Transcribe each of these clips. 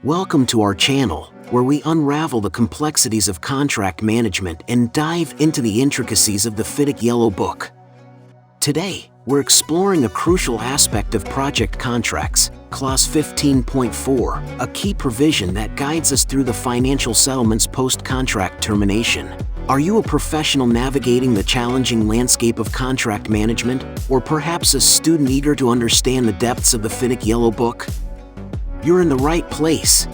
Welcome to our channel, where we unravel the complexities of contract management and dive into the intricacies of the FIDIC Yellow Book. Today, we're exploring a crucial aspect of project contracts, Clause 15.4, a key provision that guides us through the financial settlements post-contract termination. Are you a professional navigating the challenging landscape of contract management, or perhaps a student eager to understand the depths of the FIDIC Yellow Book? You're in the right place.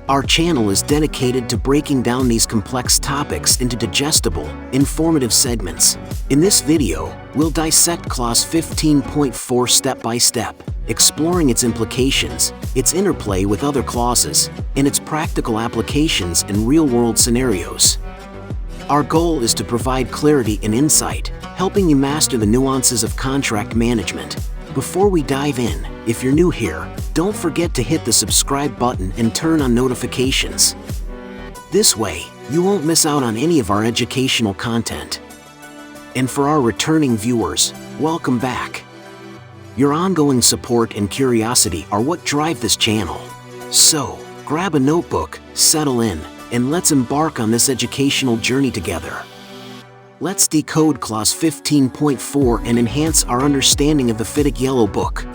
Our channel is dedicated to breaking down these complex topics into digestible, informative segments. In this video, we'll dissect Clause 15.4 step by step, exploring its implications, its interplay with other clauses, and its practical applications in real-world scenarios. Our goal is to provide clarity and insight, helping you master the nuances of contract management. Before we dive in, if you're new here, don't forget to hit the subscribe button and turn on notifications. This way, you won't miss out on any of our educational content. And for our returning viewers, welcome back. Your ongoing support and curiosity are what drive this channel. So, grab a notebook, settle in, and let's embark on this educational journey together. Let's decode Clause 15.4 and enhance our understanding of the FIDIC Yellow Book.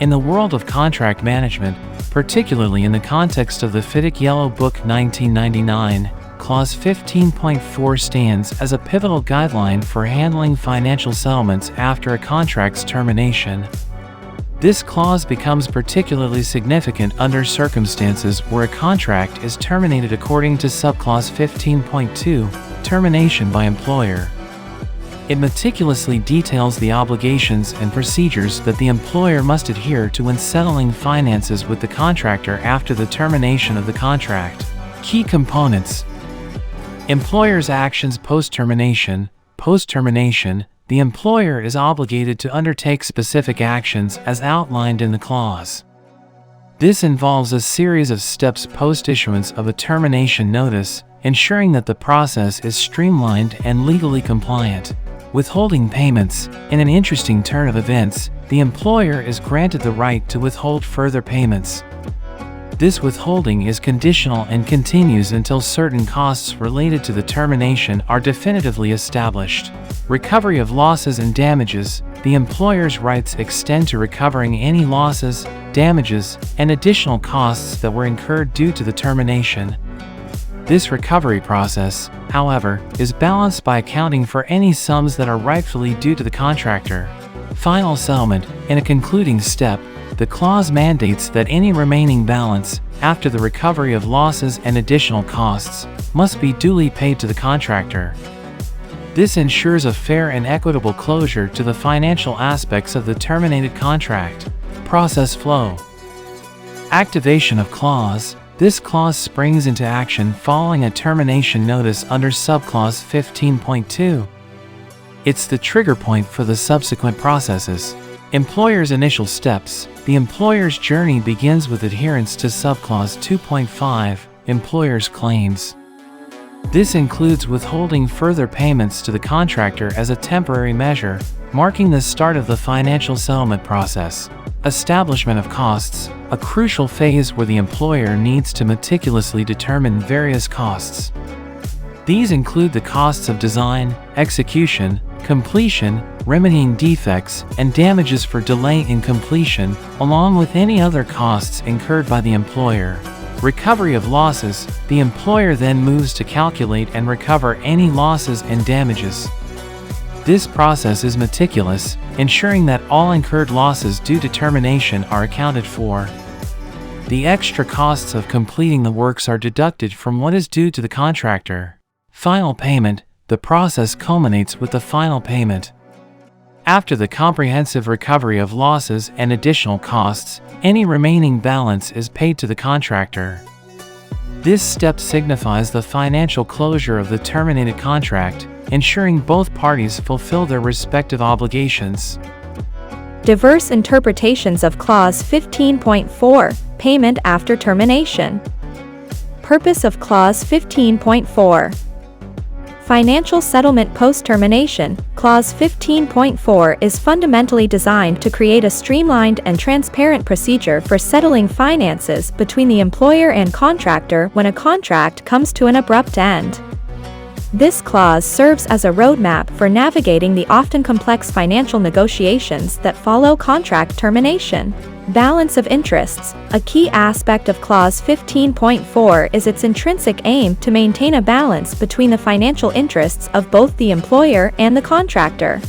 In the world of contract management, particularly in the context of the FIDIC Yellow Book 1999, Clause 15.4 stands as a pivotal guideline for handling financial settlements after a contract's termination. This clause becomes particularly significant under circumstances where a contract is terminated according to subclause 15.2, termination by employer. It meticulously details the obligations and procedures that the employer must adhere to when settling finances with the contractor after the termination of the contract. Key components: employer's actions post-termination. Post-termination, the employer is obligated to undertake specific actions as outlined in the clause. This involves a series of steps post-issuance of a termination notice, ensuring that the process is streamlined and legally compliant. Withholding payments. In an interesting turn of events, the employer is granted the right to withhold further payments. This withholding is conditional and continues until certain costs related to the termination are definitively established. Recovery of losses and damages. The employer's rights extend to recovering any losses, damages, and additional costs that were incurred due to the termination. This recovery process, however, is balanced by accounting for any sums that are rightfully due to the contractor. Final settlement. In a concluding step, the clause mandates that any remaining balance, after the recovery of losses and additional costs, must be duly paid to the contractor. This ensures a fair and equitable closure to the financial aspects of the terminated contract. Process flow. Activation of clause. This clause springs into action following a termination notice under subclause 15.2. It's the trigger point for the subsequent processes. Employer's initial steps. The employer's journey begins with adherence to subclause 2.5, employer's claims. This includes withholding further payments to the contractor as a temporary measure, marking the start of the financial settlement process. Establishment of costs, a crucial phase where the employer needs to meticulously determine various costs. These include the costs of design, execution, completion, remedying defects, and damages for delay in completion, along with any other costs incurred by the employer. Recovery of losses. The employer then moves to calculate and recover any losses and damages. This process is meticulous, ensuring that all incurred losses due to termination are accounted for. The extra costs of completing the works are deducted from what is due to the contractor. Final payment. The process culminates with the final payment. After the comprehensive recovery of losses and additional costs, any remaining balance is paid to the contractor. This step signifies the financial closure of the terminated contract, ensuring both parties fulfill their respective obligations. Diverse interpretations of Clause 15.4, payment after termination. Purpose of Clause 15.4. Financial Settlement Post-Termination, Clause 15.4 is fundamentally designed to create a streamlined and transparent procedure for settling finances between the employer and contractor when a contract comes to an abrupt end. This clause serves as a roadmap for navigating the often complex financial negotiations that follow contract termination. Balance of interests. A key aspect of Clause 15.4 is its intrinsic aim to maintain a balance between the financial interests of both the employer and the contractor.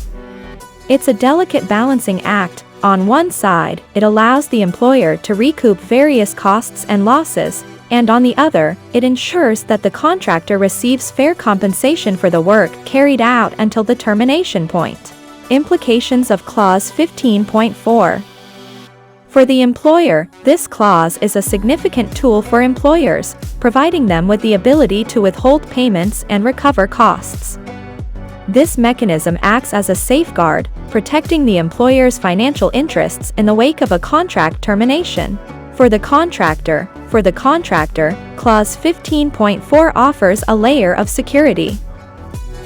It's a delicate balancing act. On one side, it allows the employer to recoup various costs and losses, and on the other, it ensures that the contractor receives fair compensation for the work carried out until the termination point. Implications of Clause 15.4. For the employer, this clause is a significant tool for employers, providing them with the ability to withhold payments and recover costs. This mechanism acts as a safeguard, protecting the employer's financial interests in the wake of a contract termination. For the contractor, Clause 15.4 offers a layer of security.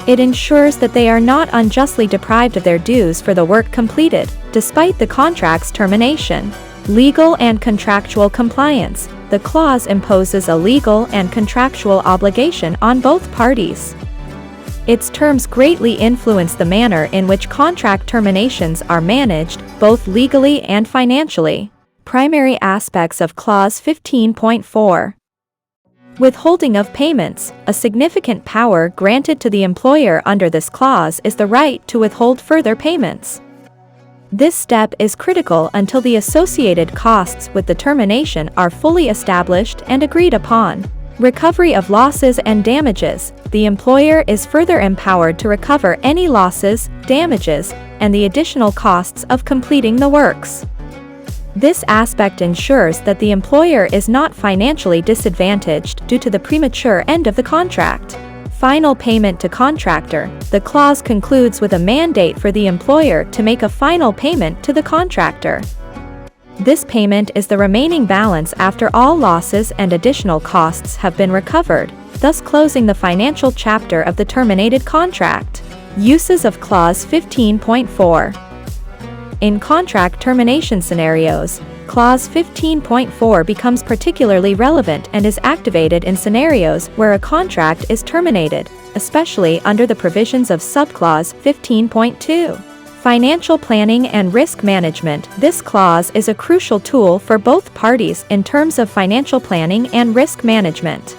It ensures that they are not unjustly deprived of their dues for the work completed, despite the contract's termination. Legal and contractual compliance. The clause imposes a legal and contractual obligation on both parties. Its terms greatly influence the manner in which contract terminations are managed, both legally and financially. Primary aspects of Clause 15.4. Withholding of payments. A significant power granted to the employer under this clause is the right to withhold further payments. This step is critical until the associated costs with the termination are fully established and agreed upon. Recovery of losses and damages. The employer is further empowered to recover any losses, damages, and the additional costs of completing the works. This aspect ensures that the employer is not financially disadvantaged due to the premature end of the contract. Final payment to contractor. The clause concludes with a mandate for the employer to make a final payment to the contractor. This payment is the remaining balance after all losses and additional costs have been recovered, thus closing the financial chapter of the terminated contract. Uses of Clause 15.4. In contract termination scenarios, Clause 15.4 becomes particularly relevant and is activated in scenarios where a contract is terminated, especially under the provisions of Subclause 15.2. Financial planning and risk management. This clause is a crucial tool for both parties in terms of financial planning and risk management.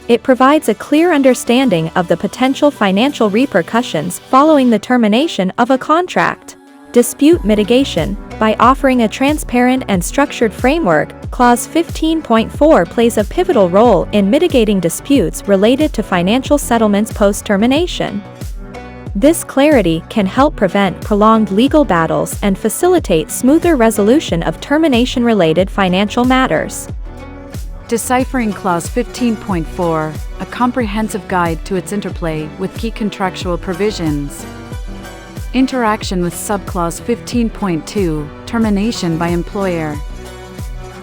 It provides a clear understanding of the potential financial repercussions following the termination of a contract. Dispute mitigation. By offering a transparent and structured framework, Clause 15.4 plays a pivotal role in mitigating disputes related to financial settlements post-termination. This clarity can help prevent prolonged legal battles and facilitate smoother resolution of termination-related financial matters. Deciphering Clause 15.4, a comprehensive guide to its interplay with key contractual provisions. Interaction with Subclause 15.2, Termination by Employer.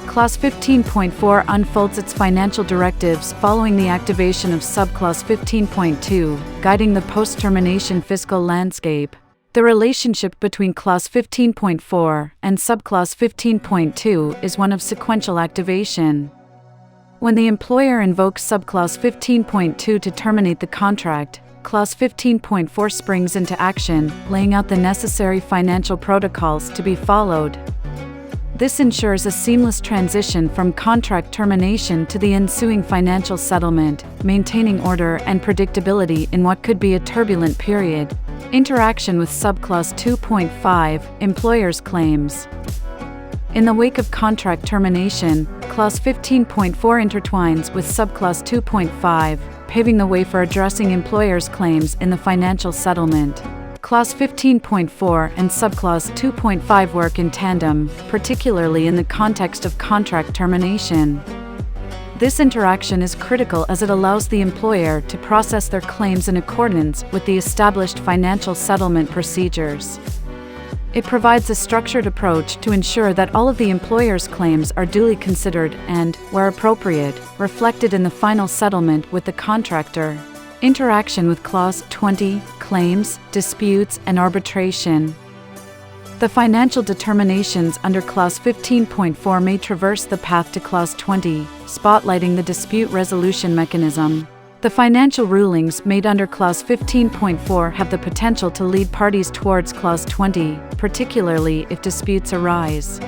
Clause 15.4 unfolds its financial directives following the activation of Subclause 15.2, guiding the post-termination fiscal landscape. The relationship between Clause 15.4 and Subclause 15.2 is one of sequential activation. When the employer invokes Subclause 15.2 to terminate the contract, Clause 15.4 springs into action, laying out the necessary financial protocols to be followed. This ensures a seamless transition from contract termination to the ensuing financial settlement, maintaining order and predictability in what could be a turbulent period. Interaction with Subclause 2.5, Employer's Claims. In the wake of contract termination, Clause 15.4 intertwines with Subclause 2.5, paving the way for addressing employers' claims in the financial settlement. Clause 15.4 and Subclause 2.5 work in tandem, particularly in the context of contract termination. This interaction is critical as it allows the employer to process their claims in accordance with the established financial settlement procedures. It provides a structured approach to ensure that all of the employer's claims are duly considered and, where appropriate, reflected in the final settlement with the contractor. Interaction with Clause 20, Claims, Disputes, and Arbitration. The financial determinations under Clause 15.4 may traverse the path to Clause 20, spotlighting the dispute resolution mechanism. The financial rulings made under Clause 15.4 have the potential to lead parties towards Clause 20, particularly if disputes arise.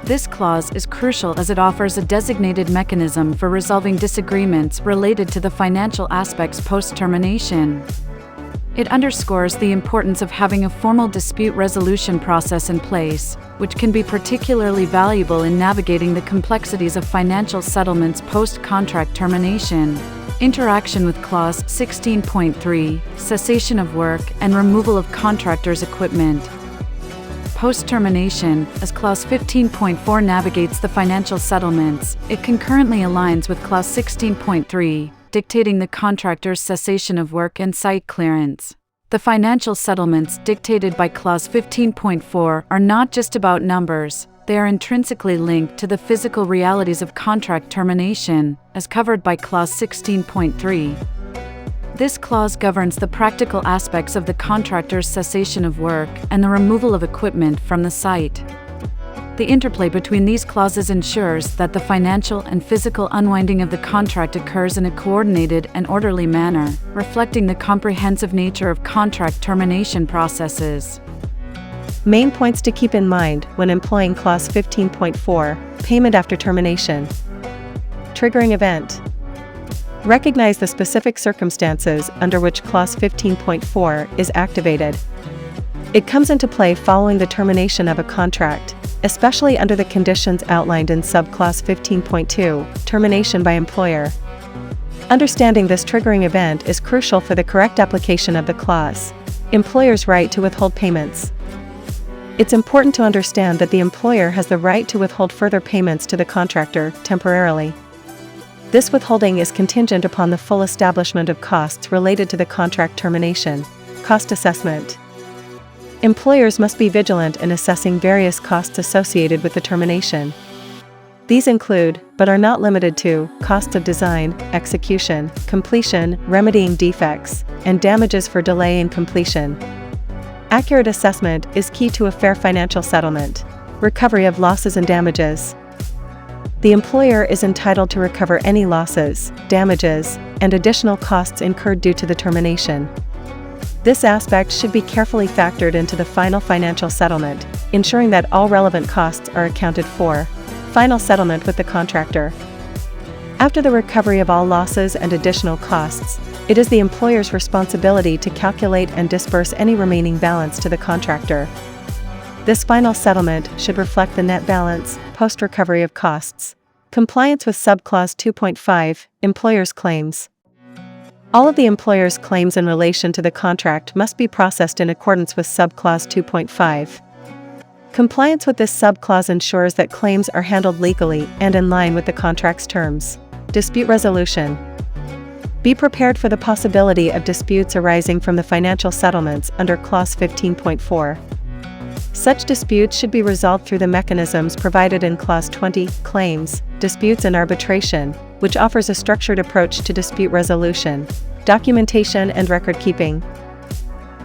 This clause is crucial as it offers a designated mechanism for resolving disagreements related to the financial aspects post-termination. It underscores the importance of having a formal dispute resolution process in place, which can be particularly valuable in navigating the complexities of financial settlements post-contract termination. Interaction with Clause 16.3, Cessation of work and removal of contractors' equipment. Post-termination, as Clause 15.4 navigates the financial settlements, it concurrently aligns with Clause 16.3, dictating the contractor's cessation of work and site clearance. The financial settlements dictated by Clause 15.4 are not just about numbers, they are intrinsically linked to the physical realities of contract termination, as covered by Clause 16.3. This clause governs the practical aspects of the contractor's cessation of work and the removal of equipment from the site. The interplay between these clauses ensures that the financial and physical unwinding of the contract occurs in a coordinated and orderly manner, reflecting the comprehensive nature of contract termination processes. Main points to keep in mind when employing Clause 15.4, Payment after termination. Triggering event. Recognize the specific circumstances under which Clause 15.4 is activated. It comes into play following the termination of a contract, especially under the conditions outlined in Subclause 15.2, Termination by Employer. Understanding this triggering event is crucial for the correct application of the clause. Employer's right to withhold payments. It's important to understand that the employer has the right to withhold further payments to the contractor temporarily. This withholding is contingent upon the full establishment of costs related to the contract termination. Cost assessment. Employers must be vigilant in assessing various costs associated with the termination. These include, but are not limited to, costs of design, execution, completion, remedying defects, and damages for delay in completion. Accurate assessment is key to a fair financial settlement. Recovery of losses and damages. The employer is entitled to recover any losses, damages, and additional costs incurred due to the termination. This aspect should be carefully factored into the final financial settlement, ensuring that all relevant costs are accounted for. Final settlement with the contractor. After the recovery of all losses and additional costs, it is the employer's responsibility to calculate and disburse any remaining balance to the contractor. This final settlement should reflect the net balance, post-recovery of costs. Compliance with Subclause 2.5, Employer's Claims. All of the employer's claims in relation to the contract must be processed in accordance with Subclause 2.5. Compliance with this subclause ensures that claims are handled legally and in line with the contract's terms. Dispute resolution. Be prepared for the possibility of disputes arising from the financial settlements under Clause 15.4. Such disputes should be resolved through the mechanisms provided in Clause 20, Claims, Disputes and Arbitration, which offers a structured approach to dispute resolution. Documentation and record keeping.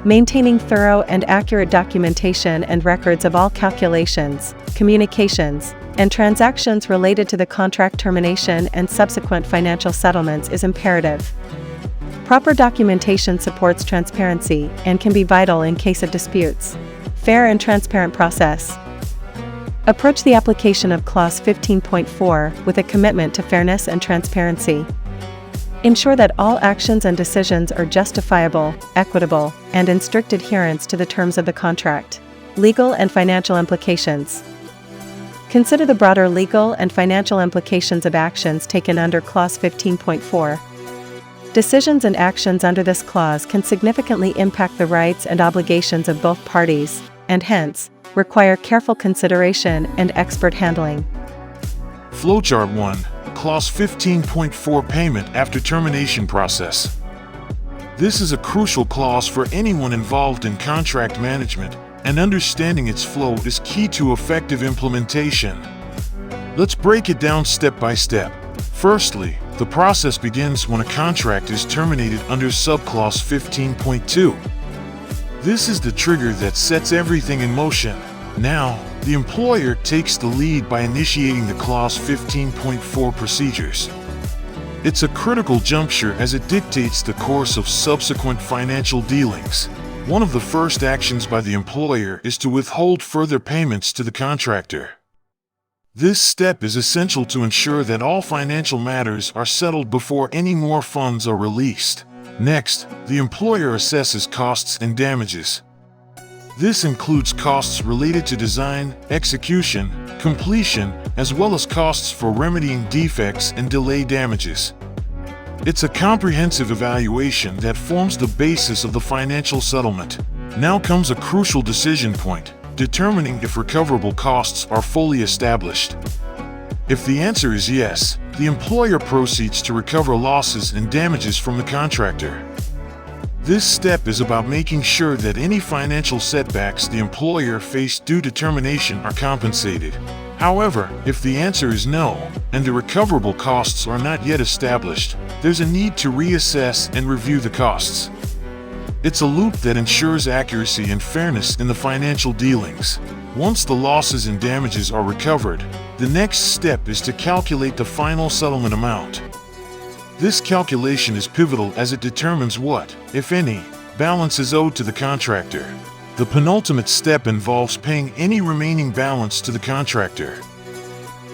Maintaining thorough and accurate documentation and records of all calculations, communications, and transactions related to the contract termination and subsequent financial settlements is imperative. Proper documentation supports transparency and can be vital in case of disputes. Fair and transparent process. Approach the application of Clause 15.4 with a commitment to fairness and transparency. Ensure that all actions and decisions are justifiable, equitable, and in strict adherence to the terms of the contract. Legal and financial implications. Consider the broader legal and financial implications of actions taken under Clause 15.4. Decisions and actions under this clause can significantly impact the rights and obligations of both parties, and hence, require careful consideration and expert handling. Flowchart 1, Clause 15.4 Payment after termination process. This is a crucial clause for anyone involved in contract management, and understanding its flow is key to effective implementation. Let's break it down step by step. Firstly, The process begins when a contract is terminated under Subclause 15.2. This is the trigger that sets everything in motion. Now, the employer takes the lead by initiating the Clause 15.4 procedures. It's a critical juncture as it dictates the course of subsequent financial dealings. One of the first actions by the employer is to withhold further payments to the contractor. This step is essential to ensure that all financial matters are settled before any more funds are released. Next, the employer assesses costs and damages. This includes costs related to design, execution, completion, as well as costs for remedying defects and delay damages. It's a comprehensive evaluation that forms the basis of the financial settlement. Now comes a crucial decision point, determining if recoverable costs are fully established. If the answer is yes, the employer proceeds to recover losses and damages from the contractor. This step is about making sure that any financial setbacks the employer faced due to termination are compensated. However, if the answer is no, and the recoverable costs are not yet established, there's a need to reassess and review the costs. It's a loop that ensures accuracy and fairness in the financial dealings. Once the losses and damages are recovered, the next step is to calculate the final settlement amount. This calculation is pivotal as it determines what, if any, balance is owed to the contractor. The penultimate step involves paying any remaining balance to the contractor.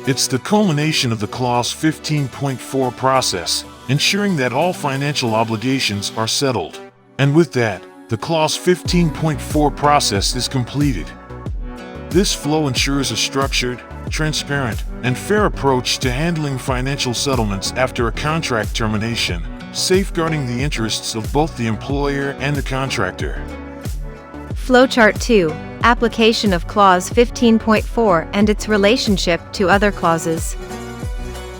It's the culmination of the Clause 15.4 process, ensuring that all financial obligations are settled. And with that, the Clause 15.4 process is completed. This flow ensures a structured, transparent, and fair approach to handling financial settlements after a contract termination, safeguarding the interests of both the employer and the contractor. Flowchart 2. Application of Clause 15.4 and its relationship to other clauses.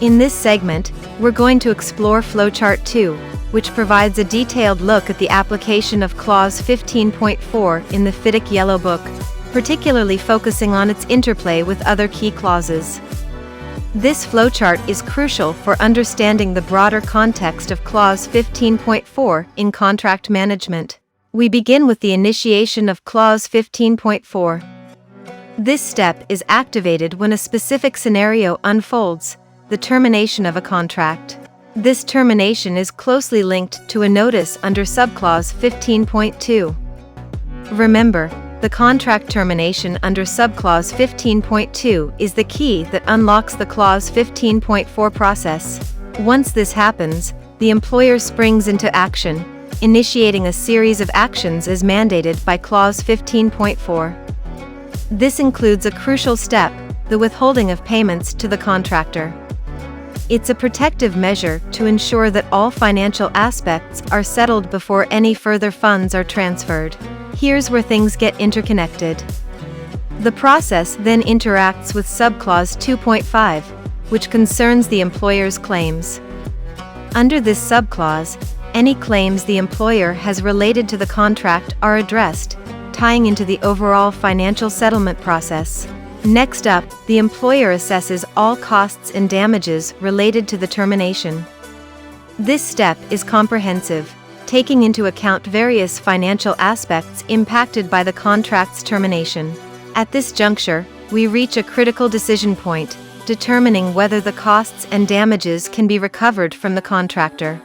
In this segment, we're going to explore Flowchart 2, which provides a detailed look at the application of Clause 15.4 in the FIDIC Yellow Book, particularly focusing on its interplay with other key clauses. This flowchart is crucial for understanding the broader context of Clause 15.4 in contract management. We begin with the initiation of Clause 15.4. This step is activated when a specific scenario unfolds, the termination of a contract. This termination is closely linked to a notice under Subclause 15.2. Remember, the contract termination under Subclause 15.2 is the key that unlocks the Clause 15.4 process. Once this happens, the employer springs into action, initiating a series of actions as mandated by Clause 15.4. This includes a crucial step, the withholding of payments to the contractor. It's a protective measure to ensure that all financial aspects are settled before any further funds are transferred. Here's where things get interconnected. The process then interacts with Subclause 2.5, which concerns the employer's claims. Under this subclause, any claims the employer has related to the contract are addressed, tying into the overall financial settlement process. Next up, the employer assesses all costs and damages related to the termination. This step is comprehensive, taking into account various financial aspects impacted by the contract's termination. At this juncture, we reach a critical decision point, determining whether the costs and damages can be recovered from the contractor.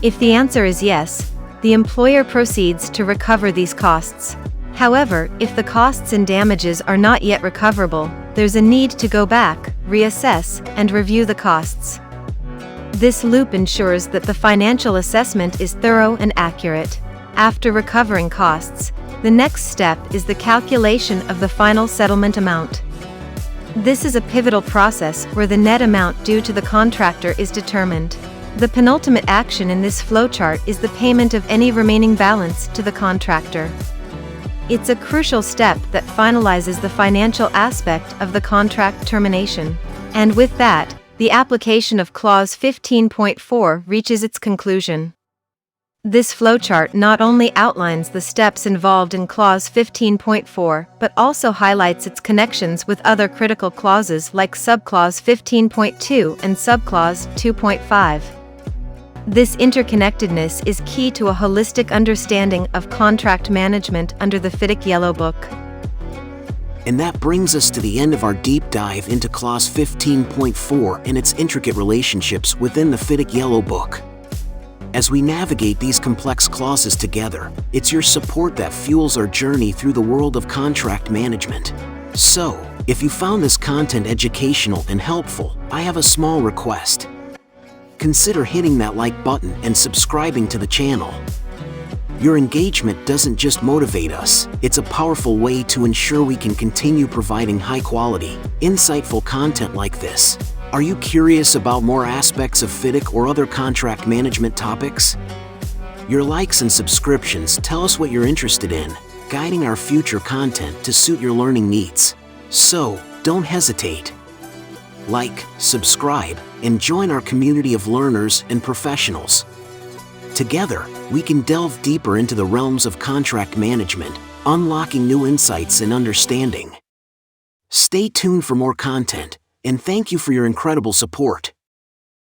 If the answer is yes, the employer proceeds to recover these costs. However, if the costs and damages are not yet recoverable, there's a need to go back, reassess, and review the costs. This loop ensures that the financial assessment is thorough and accurate. After recovering costs, the next step is the calculation of the final settlement amount. This is a pivotal process where the net amount due to the contractor is determined. The penultimate action in this flowchart is the payment of any remaining balance to the contractor. It's a crucial step that finalizes the financial aspect of the contract termination. And with that, the application of Clause 15.4 reaches its conclusion. This flowchart not only outlines the steps involved in Clause 15.4, but also highlights its connections with other critical clauses like Subclause 15.2 and Subclause 2.5. This interconnectedness is key to a holistic understanding of contract management under the FIDIC Yellow Book. And that brings us to the end of our deep dive into Clause 15.4 and its intricate relationships within the FIDIC Yellow Book. As we navigate these complex clauses together, it's your support that fuels our journey through the world of contract management. So, if you found this content educational and helpful, I have a small request. Consider hitting that like button and subscribing to the channel. Your engagement doesn't just motivate us, it's a powerful way to ensure we can continue providing high-quality, insightful content like this. Are you curious about more aspects of FIDIC or other contract management topics? Your likes and subscriptions tell us what you're interested in, guiding our future content to suit your learning needs. So, don't hesitate. Like, subscribe, and join our community of learners and professionals. Together, we can delve deeper into the realms of contract management, unlocking new insights and understanding. Stay tuned for more content, and thank you for your incredible support.